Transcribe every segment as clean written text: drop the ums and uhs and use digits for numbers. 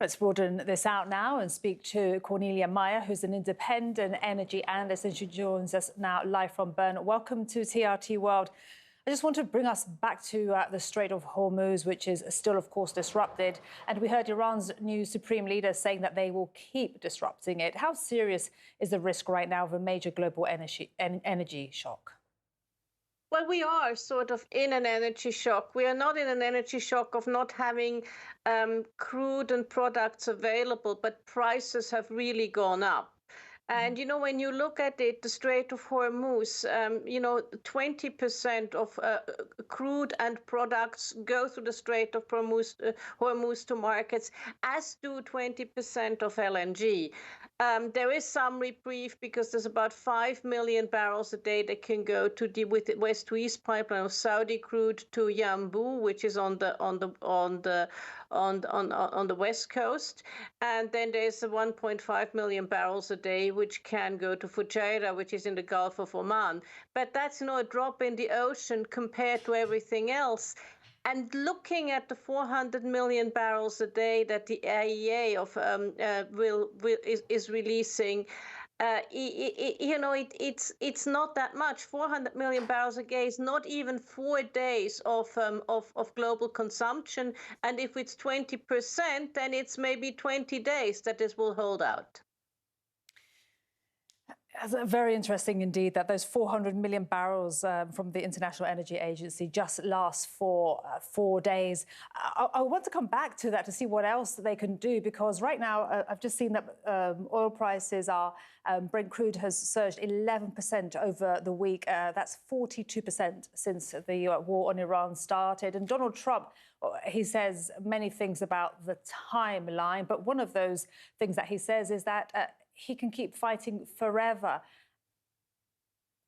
Let's broaden this out now and speak to Cornelia Meyer, who's an independent energy analyst, and she joins us now live from Bern. Welcome to TRT World. I just want to bring us back to the Strait of Hormuz, which is still, of course, disrupted. And we heard Iran's new supreme leader saying that they will keep disrupting it. How serious is the risk right now of a major global energy shock? Well, we are sort of in an energy shock. We are not in an energy shock of not having crude and products available, but prices have really gone up. And, when you look at it, the Strait of Hormuz, 20% of crude and products go through the Strait of Hormuz to markets, as do 20% of LNG. There is some reprieve because there's about 5 million barrels a day that can go to the west to east pipeline of Saudi crude to Yanbu, which is on the west coast, and then there's 1.5 million barrels a day which can go to Fujairah, which is in the Gulf of Oman. But that's a drop in the ocean compared to everything else. And looking at the 400 million barrels a day that the IEA is releasing, it's not that much. 400 million barrels a day is not even 4 days of global consumption. And if it's 20%, then it's maybe 20 days that this will hold out. It's very interesting indeed that those 400 million barrels from the International Energy Agency just last for 4 days. I want to come back to that to see what else they can do, because right now I've just seen that oil prices are, Brent crude has surged 11% over the week. That's 42% since the war on Iran started. And Donald Trump, he says many things about the timeline, but one of those things that he says is that he can keep fighting forever.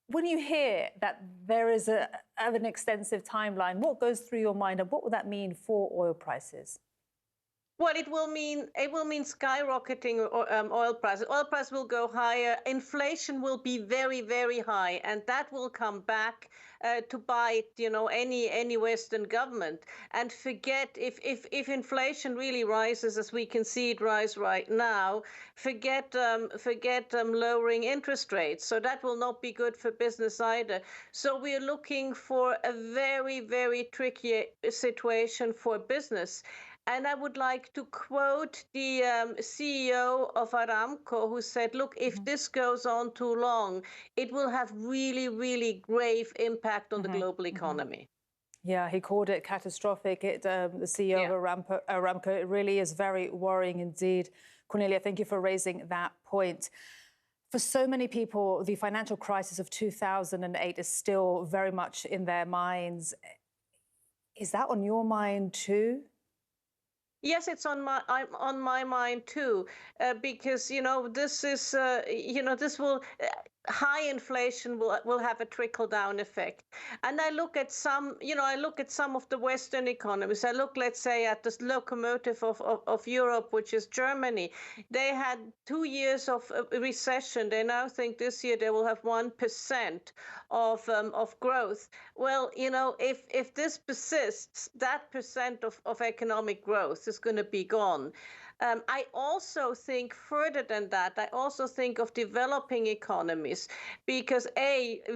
When you hear that there is an extensive timeline, what goes through your mind, and what would that mean for oil prices? Well, it will mean skyrocketing oil prices. Oil prices will go higher. Inflation will be very, very high, and that will come back to bite, any Western government. And forget if inflation really rises, as we can see it rise right now, forget lowering interest rates. So that will not be good for business either. So we're looking for a very, very tricky situation for business. And I would like to quote the CEO of Aramco, who said, look, if this goes on too long, it will have really, really grave impact on the global economy. Yeah, he called it catastrophic. The CEO of Aramco, it really is very worrying indeed. Cornelia, thank you for raising that point. For so many people, the financial crisis of 2008 is still very much in their minds. Is that on your mind too? Yes, it's on my mind too, because this is this will. High inflation will have a trickle-down effect. And I look at some of the Western economies. I look, let's say, at the locomotive of Europe, which is Germany. They had 2 years of recession. They now think this year they will have 1% of growth. Well, if this persists, that percent of economic growth is going to be gone. I also think further than that. I also think of developing economies, because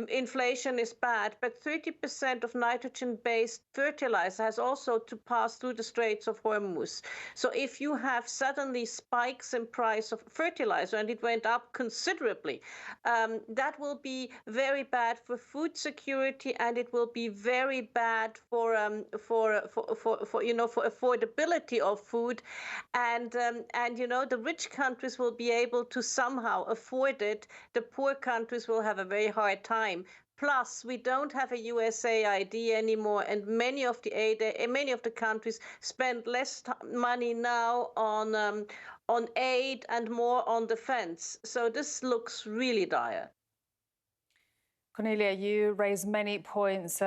inflation is bad, but 30% of nitrogen-based fertilizer has also to pass through the Straits of Hormuz. So if you have suddenly spikes in price of fertilizer, and it went up considerably, that will be very bad for food security, and it will be very bad for affordability of food. And the rich countries will be able to somehow afford it. The poor countries will have a very hard time. Plus, we don't have a USAID anymore, and many of the countries spend less money now on aid and more on defense. So this looks really dire. Cornelia, you raised many points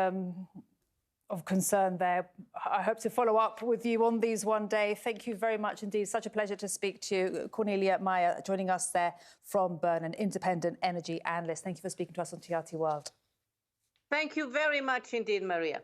of concern there. I hope to follow up with you on these one day. Thank you very much indeed. Such a pleasure to speak to you. Cornelia Meyer joining us there from Bern, an independent energy analyst. Thank you for speaking to us on TRT World. Thank you very much indeed, Maria.